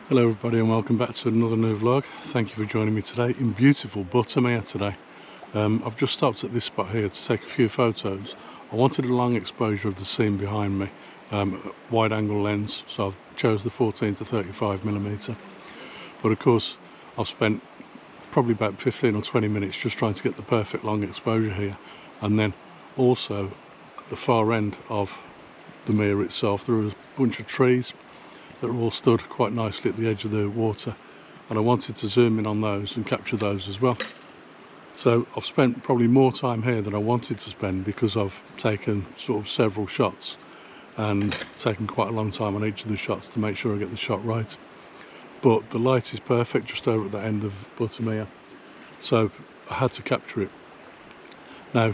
Hello everybody and welcome back to another new vlog. Thank you for joining me today in beautiful Buttermere today. I've just stopped at this spot here to take a few photos. I wanted a long exposure of the scene behind me, wide angle lens, so I've chose the 14 to 35mm. But of course I've spent probably about 15 or 20 minutes just trying to get the perfect long exposure here. And then also at the far end of the mere itself there are a bunch of trees that are all stood quite nicely at the edge of the water, and I wanted to zoom in on those and capture those as well. So I've spent probably more time here than I wanted to spend because I've taken sort of several shots and taken quite a long time on each of the shots to make sure I get the shot right. But the light is perfect just over at the end of Buttermere, so I had to capture it. Now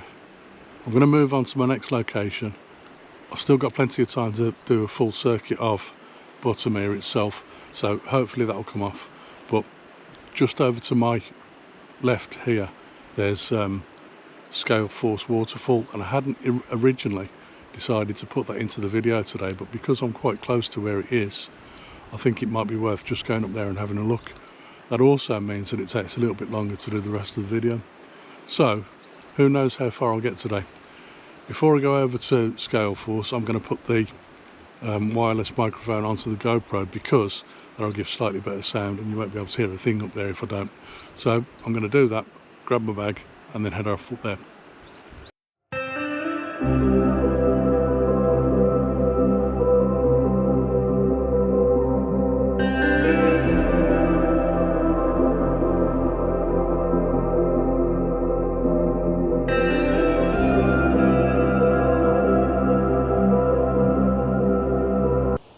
I'm going to move on to my next location. I've still got plenty of time to do a full circuit of Buttermere itself, so hopefully that will come off. But just over to my left here there's Scale Force waterfall, and I hadn't originally decided to put that into the video today, but because I'm quite close to where it is, I think it might be worth just going up there and having a look. That also means that it takes a little bit longer to do the rest of the video, so who knows how far I'll get today. Before I go over to Scale Force, I'm going to put the wireless microphone onto the GoPro, because that'll give slightly better sound and you won't be able to hear a thing up there if I don't. So I'm going to do that, grab my bag and then head off up there.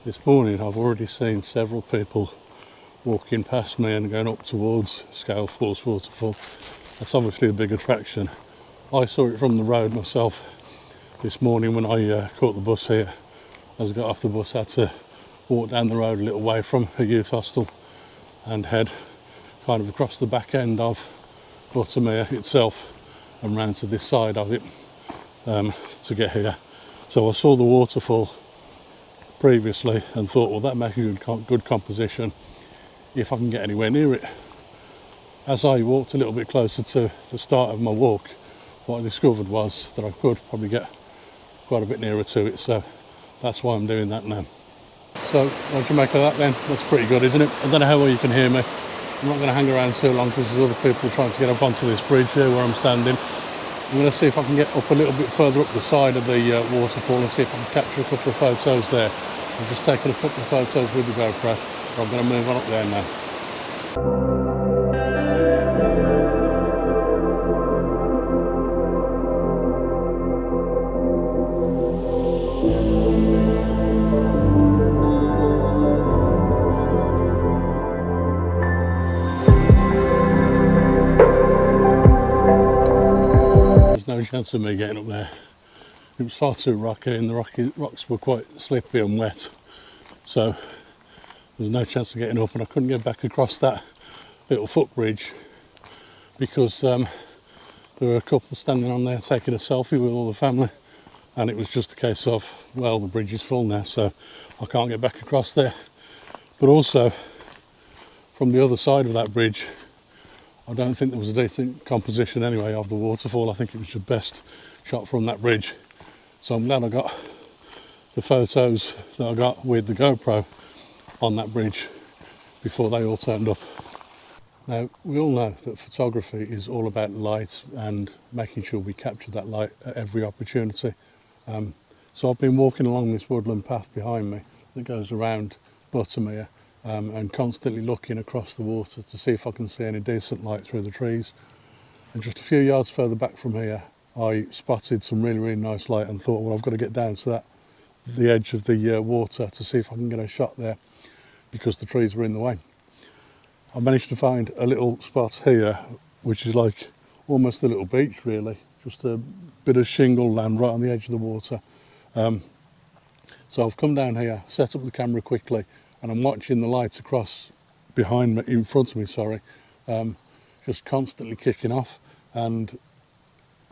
This morning I've already seen several people walking past me and going up towards Scale Force waterfall. That's obviously a big attraction. I saw it from the road myself this morning when I caught the bus here. As I got off the bus I had to walk down the road a little way from a youth hostel and head kind of across the back end of Buttermere itself and round to this side of it to get here. So I saw the waterfall previously and thought, well, that makes a good composition if I can get anywhere near it. As I walked a little bit closer to the start of my walk, what I discovered was that I could probably get quite a bit nearer to it, so that's why I'm doing that now. So what do you make of that then? That's pretty good, isn't it? I don't know how well you can hear me. I'm not going to hang around too long because there's other people trying to get up onto this bridge here where I'm standing. I'm going to see if I can get up a little bit further up the side of the waterfall and see if I can capture a couple of photos there. I've just taken a couple of photos with the GoPro, so I'm going to move on up there now. There's no chance of me getting up there. It was far too rocky and the rocks were quite slippy and wet, so there was no chance of getting up, and I couldn't get back across that little footbridge because there were a couple standing on there taking a selfie with all the family, and it was just a case of, well, the bridge is full now, so I can't get back across there. But also from the other side of that bridge I don't think there was a decent composition anyway of the waterfall. I think it was the best shot from that bridge. So I'm glad I got the photos that I got with the GoPro on that bridge before they all turned up. Now, we all know that photography is all about light and making sure we capture that light at every opportunity. So I've been walking along this woodland path behind me that goes around Buttermere and constantly looking across the water to see if I can see any decent light through the trees. And just a few yards further back from here I spotted some really nice light and thought, well, I've got to get down to the edge of the water to see if I can get a shot there because the trees were in the way. I managed to find a little spot here which is like almost a little beach really, just a bit of shingle land right on the edge of the water. So I've come down here, set up the camera quickly, and I'm watching the lights across behind me, in front of me, sorry, just constantly kicking off, and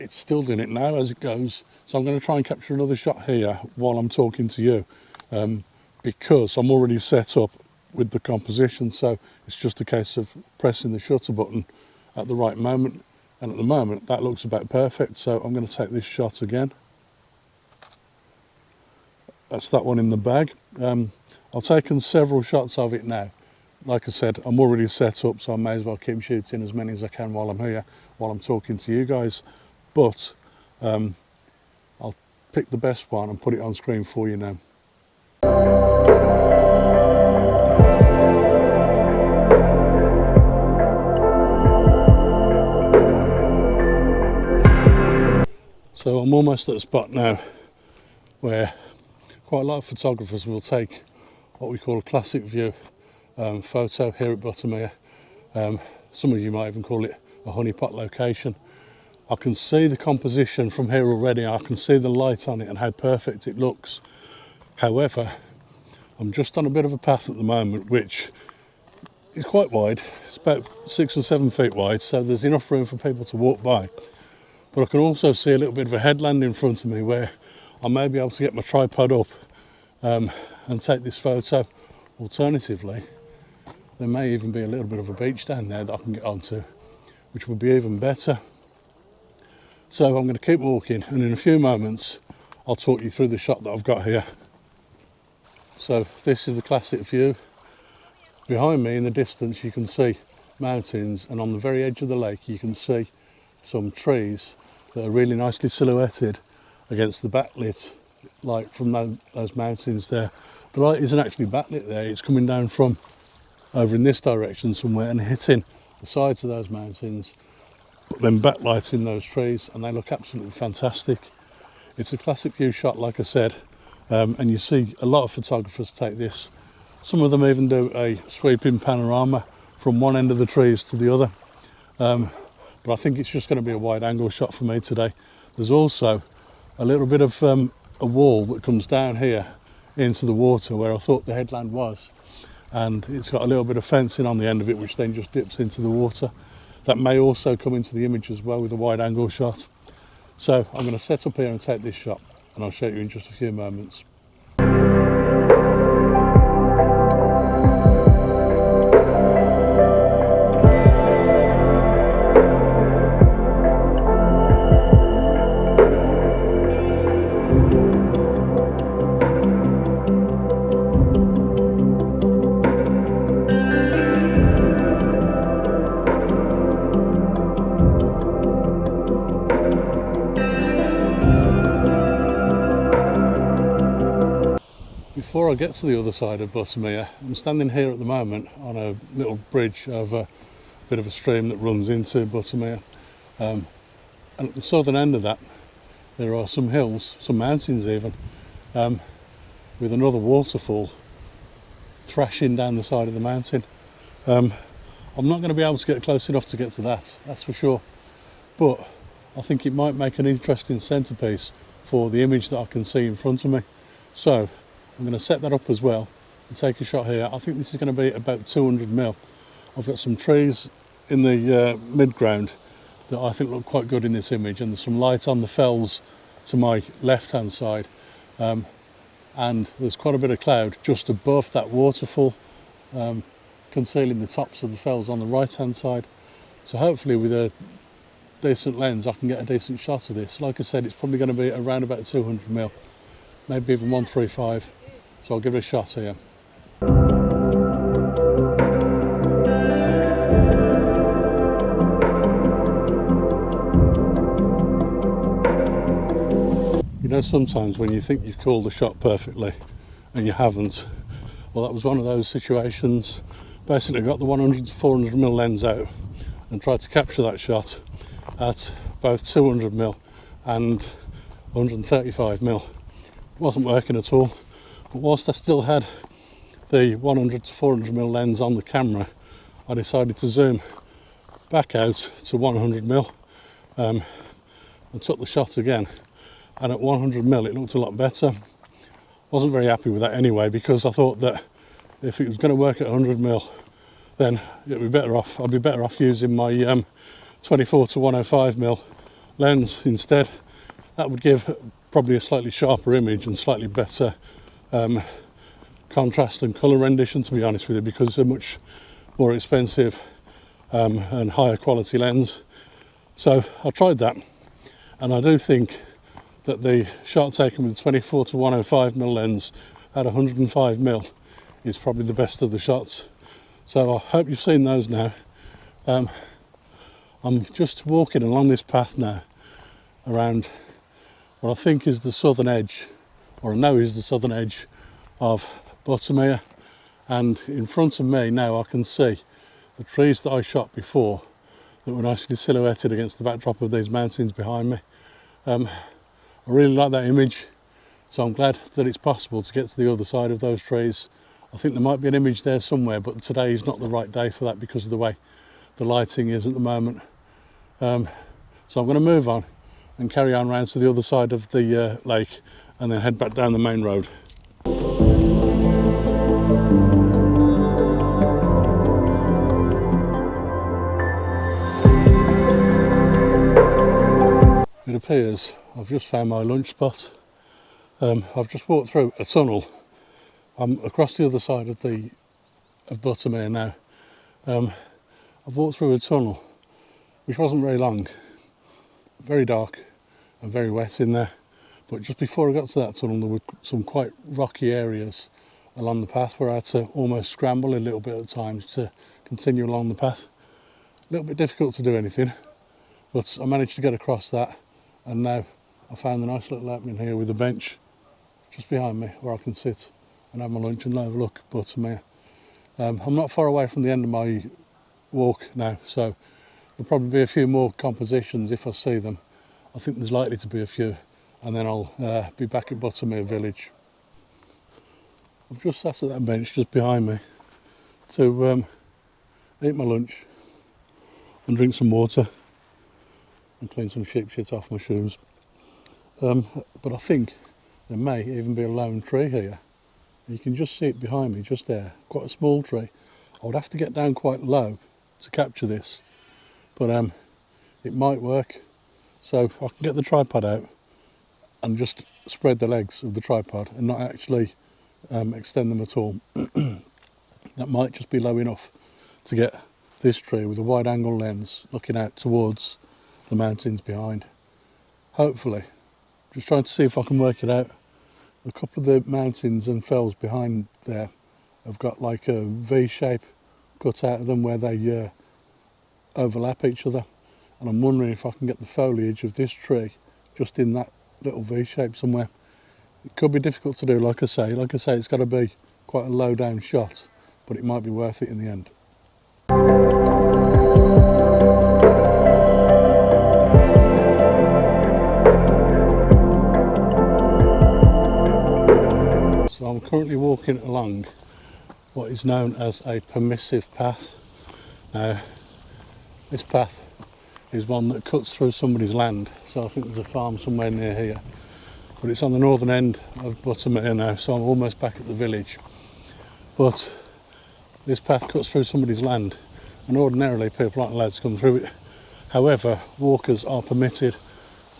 it's still doing it now as it goes. So I'm going to try and capture another shot here while I'm talking to you, because I'm already set up with the composition, so it's just a case of pressing the shutter button at the right moment, and at the moment that looks about perfect. So I'm going to take this shot again. That's that one in the bag. I've taken several shots of it now. Like I said, I'm already set up, so I may as well keep shooting as many as I can while I'm here, while I'm talking to you guys. But I'll pick the best one and put it on screen for you now. So I'm almost at a spot now where quite a lot of photographers will take what we call a classic view photo here at Buttermere. Some of you might even call it a honeypot location. I can see the composition from here already. I can see the light on it and how perfect it looks. However, I'm just on a bit of a path at the moment which is quite wide. It's about 6 or 7 feet wide, so there's enough room for people to walk by. But I can also see a little bit of a headland in front of me where I may be able to get my tripod up and take this photo. Alternatively, there may even be a little bit of a beach down there that I can get onto, which would be even better. So I'm going to keep walking, and in a few moments I'll talk you through the shot that I've got here. So this is the classic view. Behind me in the distance you can see mountains, and on the very edge of the lake you can see some trees that are really nicely silhouetted against the backlit light from those mountains there. The light isn't actually backlit there, it's coming down from over in this direction somewhere and hitting the sides of those mountains, but then backlighting those trees, and they look absolutely fantastic. It's a classic view shot, like I said, and you see a lot of photographers take this. Some of them even do a sweeping panorama from one end of the trees to the other. But I think it's just going to be a wide angle shot for me today. There's also a little bit of a wall that comes down here into the water where I thought the headland was, and it's got a little bit of fencing on the end of it which then just dips into the water. That may also come into the image as well with a wide angle shot. So I'm going to set up here and take this shot, and I'll show you in just a few moments. Before I get to the other side of Buttermere, I'm standing here at the moment on a little bridge over a bit of a stream that runs into Buttermere, and at the southern end of that there are some hills, some mountains even, with another waterfall thrashing down the side of the mountain. I'm not going to be able to get close enough to get to that, that's for sure, but I think it might make an interesting centrepiece for the image that I can see in front of me. So I'm going to set that up as well and take a shot here. I think this is going to be about 200mm. I've got some trees in the mid-ground that I think look quite good in this image, and there's some light on the fells to my left-hand side, and there's quite a bit of cloud just above that waterfall, concealing the tops of the fells on the right-hand side. So hopefully with a decent lens I can get a decent shot of this. Like I said, it's probably going to be around about 200mm, maybe even 135. So I'll give it a shot here. You know, sometimes when you think you've called the shot perfectly and you haven't, well, that was one of those situations. Basically got the 100 to 400mm lens out and tried to capture that shot at both 200mm and 135mm. Wasn't working at all, but whilst I still had the 100 to 400mm lens on the camera, I decided to zoom back out to 100mm and took the shot again, and at 100mm it looked a lot better. Wasn't very happy with that anyway, because I thought that if it was going to work at 100mm then it'd be better off, I'd be better off using my 24 to 105mm lens instead. That would give probably a slightly sharper image and slightly better contrast and colour rendition, to be honest with you, because it's a much more expensive and higher quality lens. So I tried that, and I do think that the shot taken with the 24 to 105mm lens at 105mm is probably the best of the shots. So I hope you've seen those now. I'm just walking along this path now around what I think is the southern edge, or I know is the southern edge of Buttermere, and in front of me now I can see the trees that I shot before that were nicely silhouetted against the backdrop of these mountains behind me. I really like that image, so I'm glad that it's possible to get to the other side of those trees. I think there might be an image there somewhere, but today is not the right day for that because of the way the lighting is at the moment. So I'm going to move on and carry on round to the other side of the lake and then head back down the main road. It appears I've just found my lunch spot. I've just walked through a tunnel. I'm across the other side of Buttermere now. I've walked through a tunnel which wasn't very long, very dark and very wet in there, but just before I got to that tunnel there were some quite rocky areas along the path where I had to almost scramble a little bit at times to continue along the path. A little bit difficult to do anything, but I managed to get across that, and now I found a nice little opening here with a bench just behind me where I can sit and have my lunch and overlook Buttermere. I'm not far away from the end of my walk now, so there'll probably be a few more compositions if I see them. I think there's likely to be a few, and then I'll be back at Buttermere village. I've just sat at that bench just behind me to eat my lunch and drink some water and clean some sheep shit off my shoes. But I think there may even be a lone tree here. You can just see it behind me, just there, quite a small tree. I would have to get down quite low to capture this, but it might work. So I can get the tripod out and just spread the legs of the tripod and not actually extend them at all. That might just be low enough to get this tree with a wide angle lens looking out towards the mountains behind. Hopefully. Just trying to see if I can work it out. A couple of the mountains and fells behind there have got like a V shape cut out of them where they overlap each other, and I'm wondering if I can get the foliage of this tree just in that little V shape somewhere. It could be difficult to do, like I say it's got to be quite a low down shot, but it might be worth it in the end. So I'm currently walking along what is known as a permissive path. Now, this path is one that cuts through somebody's land, so I think there's a farm somewhere near here. But it's on the northern end of Buttermere now, so I'm almost back at the village. But this path cuts through somebody's land, and ordinarily people aren't allowed to come through it. However, walkers are permitted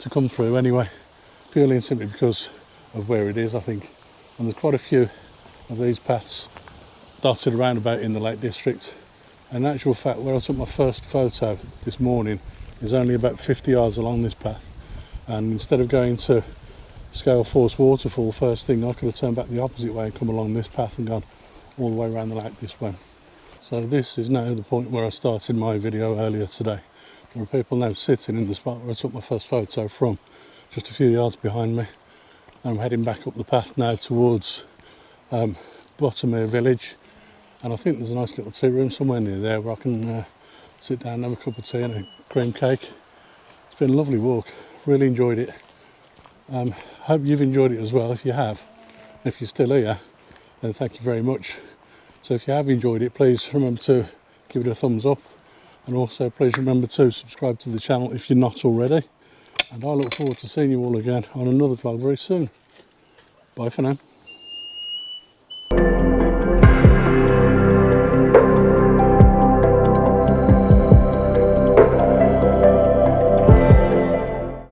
to come through anyway, purely and simply because of where it is, I think. And there's quite a few of these paths dotted around about in the Lake District. And in actual fact, where I took my first photo this morning is only about 50 yards along this path. And instead of going to Scale Force Waterfall first thing, I could have turned back the opposite way and come along this path and gone all the way around the lake this way. So this is now the point where I started my video earlier today. There are people now sitting in the spot where I took my first photo from, just a few yards behind me. I'm heading back up the path now towards Buttermere village, and I think there's a nice little tea room somewhere near there where I can sit down and have a cup of tea and a cream cake. It's been a lovely walk, really enjoyed it. Hope you've enjoyed it as well. If you have, if you're still here, then thank you very much. So if you have enjoyed it, please remember to give it a thumbs up, and also please remember to subscribe to the channel if you're not already. And I look forward to seeing you all again on another vlog very soon. Bye for now.